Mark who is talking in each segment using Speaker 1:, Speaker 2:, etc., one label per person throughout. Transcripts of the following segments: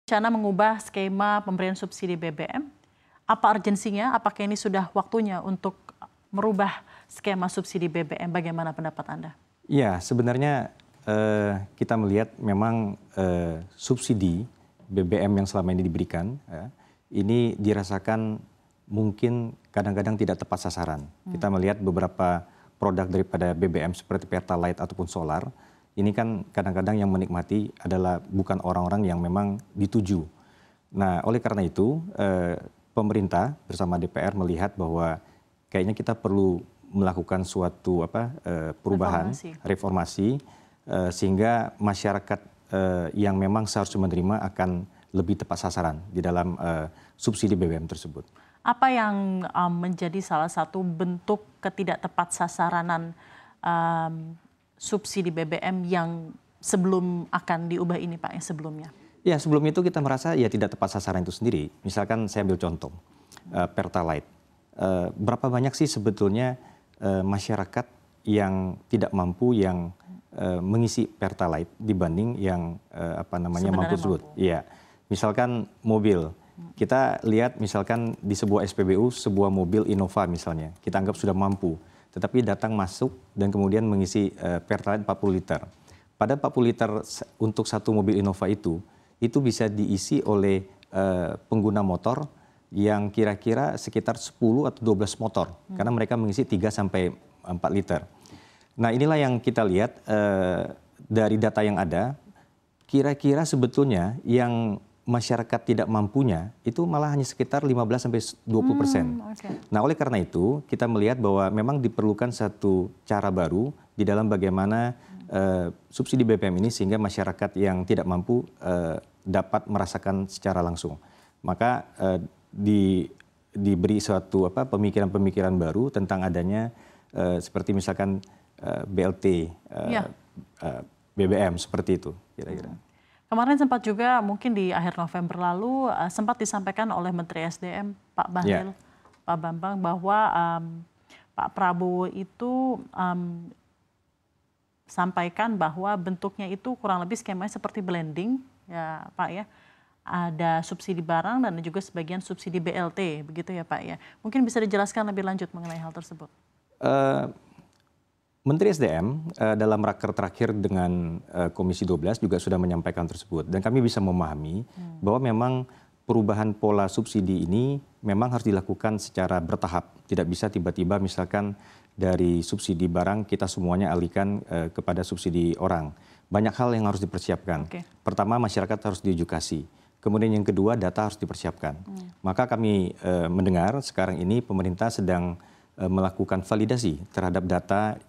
Speaker 1: Rencana mengubah skema pemberian subsidi BBM, apa urgensinya? Apakah ini sudah waktunya untuk merubah skema subsidi BBM? Bagaimana pendapat Anda?
Speaker 2: Ya, sebenarnya kita melihat memang subsidi BBM yang selama ini diberikan, ini dirasakan mungkin kadang-kadang tidak tepat sasaran. Kita melihat beberapa produk daripada BBM seperti Pertalite ataupun solar, ini kan kadang-kadang yang menikmati adalah bukan orang-orang yang memang dituju. Nah, oleh karena itu, pemerintah bersama DPR melihat bahwa kayaknya kita perlu melakukan suatu perubahan, reformasi, sehingga masyarakat yang memang seharusnya menerima akan lebih tepat sasaran di dalam subsidi BBM tersebut.
Speaker 1: Apa yang menjadi salah satu bentuk ketidaktepat sasaranan subsidi BBM yang sebelum akan diubah ini, Pak, yang sebelumnya?
Speaker 2: Ya, sebelum itu kita merasa ya tidak tepat sasaran itu sendiri. Misalkan saya ambil contoh, Pertalite. Berapa banyak sih sebetulnya masyarakat yang tidak mampu yang mengisi Pertalite dibanding yang mampu tersebut? Iya, misalkan mobil. Kita lihat misalkan di sebuah SPBU, sebuah mobil Innova misalnya, kita anggap sudah mampu. Tetapi datang masuk dan kemudian mengisi Pertalite 40 liter. Pada 40 liter untuk satu mobil Innova itu bisa diisi oleh pengguna motor yang kira-kira sekitar 10 atau 12 motor. Karena mereka mengisi 3 sampai 4 liter. Nah, inilah yang kita lihat dari data yang ada, kira-kira sebetulnya yang masyarakat tidak mampunya itu malah hanya sekitar 15-20%. Nah, oleh karena itu kita melihat bahwa memang diperlukan satu cara baru di dalam bagaimana subsidi BBM ini sehingga masyarakat yang tidak mampu dapat merasakan secara langsung. Maka diberi suatu pemikiran-pemikiran baru tentang adanya seperti misalkan BLT BBM seperti itu kira-kira.
Speaker 1: Kemarin sempat juga mungkin di akhir November lalu sempat disampaikan oleh Menteri SDM Pak Bahlil, Pak Bambang, bahwa Pak Prabowo itu sampaikan bahwa bentuknya itu kurang lebih skemanya seperti blending, ya Pak ya. Ada subsidi barang dan juga sebagian subsidi BLT, begitu ya Pak ya. Mungkin bisa dijelaskan lebih lanjut mengenai hal tersebut.
Speaker 2: Menteri SDM dalam raker terakhir dengan Komisi 12 juga sudah menyampaikan tersebut. Dan kami bisa memahami bahwa memang perubahan pola subsidi ini memang harus dilakukan secara bertahap. Tidak bisa tiba-tiba misalkan dari subsidi barang kita semuanya alihkan kepada subsidi orang. Banyak hal yang harus dipersiapkan. Pertama, masyarakat harus diedukasi. Kemudian yang kedua, data harus dipersiapkan. Maka kami mendengar sekarang ini pemerintah sedang melakukan validasi terhadap data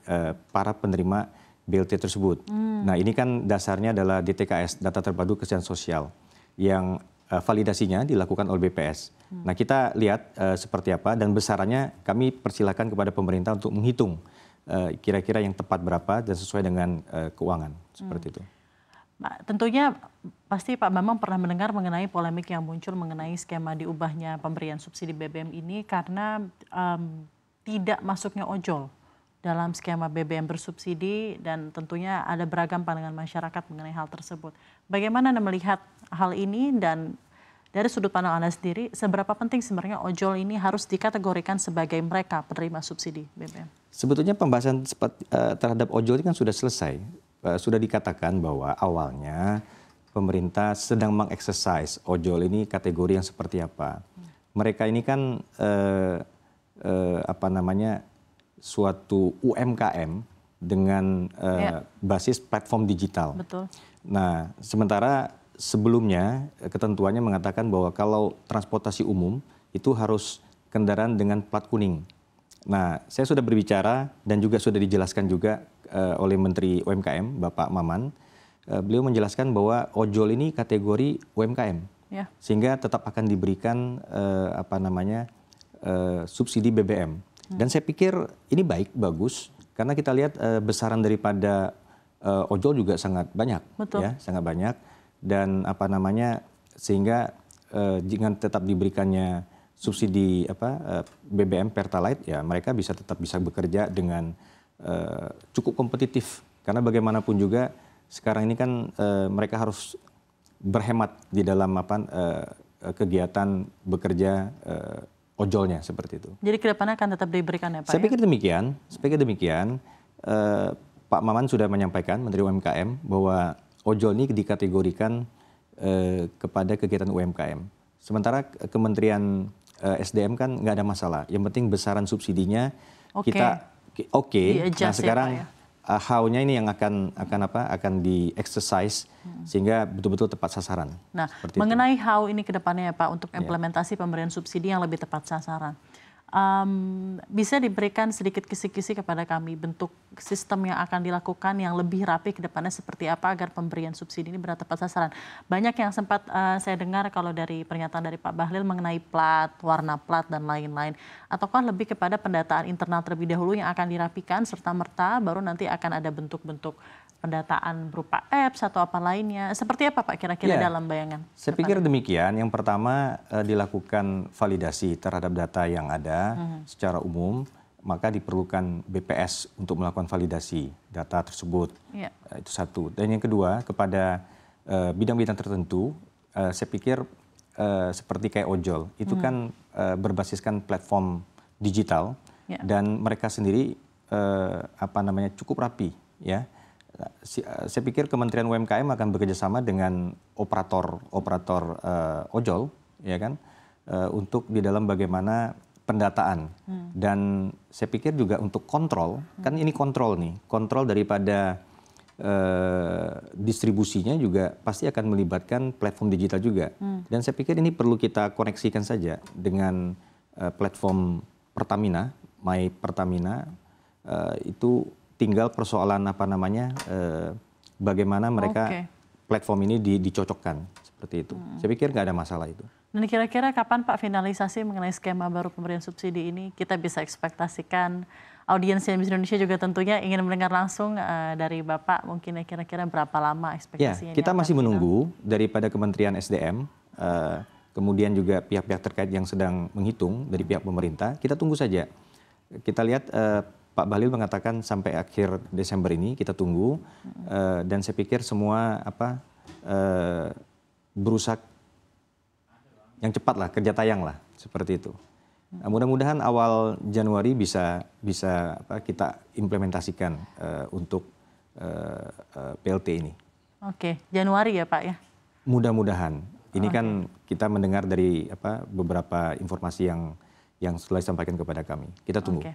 Speaker 2: para penerima BLT tersebut. Nah, ini kan dasarnya adalah DTKS, Data Terpadu Kesejahteraan Sosial, yang validasinya dilakukan oleh BPS. Nah, kita lihat seperti apa dan besarannya kami persilakan kepada pemerintah untuk menghitung kira-kira yang tepat berapa dan sesuai dengan keuangan, seperti itu.
Speaker 1: Tentunya pasti Pak Bambang pernah mendengar mengenai polemik yang muncul mengenai skema diubahnya pemberian subsidi BBM ini karena tidak masuknya ojol dalam skema BBM bersubsidi dan tentunya ada beragam pandangan masyarakat mengenai hal tersebut. Bagaimana Anda melihat hal ini dan dari sudut pandang Anda sendiri, seberapa penting sebenarnya ojol ini harus dikategorikan sebagai mereka penerima subsidi BBM?
Speaker 2: Sebetulnya pembahasan terhadap ojol ini kan sudah selesai. Sudah dikatakan bahwa awalnya pemerintah sedang mengeksersis ojol ini kategori yang seperti apa. Mereka ini kan suatu UMKM dengan basis platform digital.
Speaker 1: Betul.
Speaker 2: Nah, sementara sebelumnya ketentuannya mengatakan bahwa kalau transportasi umum itu harus kendaraan dengan plat kuning. Nah, saya sudah berbicara dan juga sudah dijelaskan juga oleh Menteri UMKM, Bapak Maman. Beliau menjelaskan bahwa ojol ini kategori UMKM, sehingga tetap akan diberikan subsidi BBM. Dan saya pikir ini bagus, karena kita lihat besaran daripada ojol juga sangat banyak, sangat banyak. Dan sehingga dengan tetap diberikannya subsidi BBM Pertalite, ya mereka tetap bisa bekerja dengan cukup kompetitif. Karena bagaimanapun juga sekarang ini kan mereka harus berhemat di dalam kegiatan bekerja ojolnya seperti itu.
Speaker 1: Jadi kedepannya akan tetap diberikan ya Pak?
Speaker 2: Saya pikir demikian. Pak Maman sudah menyampaikan, Menteri UMKM, bahwa ojol ini dikategorikan kepada kegiatan UMKM. Sementara Kementerian SDM kan nggak ada masalah. Yang penting besaran subsidinya kita oke. Nah sekarang ya, how-nya ini yang akan di-exercise sehingga betul-betul tepat sasaran.
Speaker 1: Nah, mengenai how ini ke depannya ya Pak untuk implementasi pemberian subsidi yang lebih tepat sasaran. Bisa diberikan sedikit kisi-kisi kepada kami bentuk sistem yang akan dilakukan yang lebih rapi ke depannya seperti apa agar pemberian subsidi ini benar tepat sasaran. Banyak yang sempat saya dengar kalau dari pernyataan dari Pak Bahlil mengenai plat, warna plat dan lain-lain. Ataukah lebih kepada pendataan internal terlebih dahulu yang akan dirapikan serta-merta baru nanti akan ada bentuk-bentuk pendataan berupa apps atau apa lainnya. Seperti apa Pak kira-kira dalam bayangan?
Speaker 2: Saya pikir demikian. Yang pertama dilakukan validasi terhadap data yang ada secara umum, maka diperlukan BPS untuk melakukan validasi data tersebut. Itu satu. Dan yang kedua, kepada bidang-bidang tertentu, saya pikir seperti kayak ojol, itu kan berbasiskan platform digital dan mereka sendiri cukup rapi, ya. Saya pikir Kementerian UMKM akan bekerjasama dengan operator ojol, ya kan, untuk di dalam bagaimana pendataan. Dan saya pikir juga untuk kontrol, kan ini kontrol daripada distribusinya juga pasti akan melibatkan platform digital juga. Dan saya pikir ini perlu kita koneksikan saja dengan platform Pertamina, My Pertamina, itu tinggal persoalan bagaimana mereka platform ini dicocokkan seperti itu. Saya pikir nggak ada masalah itu.
Speaker 1: Dan kira-kira kapan Pak finalisasi mengenai skema baru pemberian subsidi ini? Kita bisa ekspektasikan audiens CNBC Indonesia juga tentunya ingin mendengar langsung dari Bapak mungkin kira-kira berapa lama ekspektasinya?
Speaker 2: Ya, kita masih menunggu daripada Kementerian SDM, kemudian juga pihak-pihak terkait yang sedang menghitung dari pihak pemerintah. Kita tunggu saja. Kita lihat Pak Bahlil mengatakan sampai akhir Desember ini kita tunggu dan saya pikir semua berusaha yang cepat lah, kerja tayang lah seperti itu. Mudah-mudahan awal Januari bisa kita implementasikan untuk PLT ini.
Speaker 1: Oke, Januari ya Pak ya?
Speaker 2: Mudah-mudahan. Ini kan kita mendengar dari beberapa informasi yang setelah disampaikan kepada kami. Kita tunggu.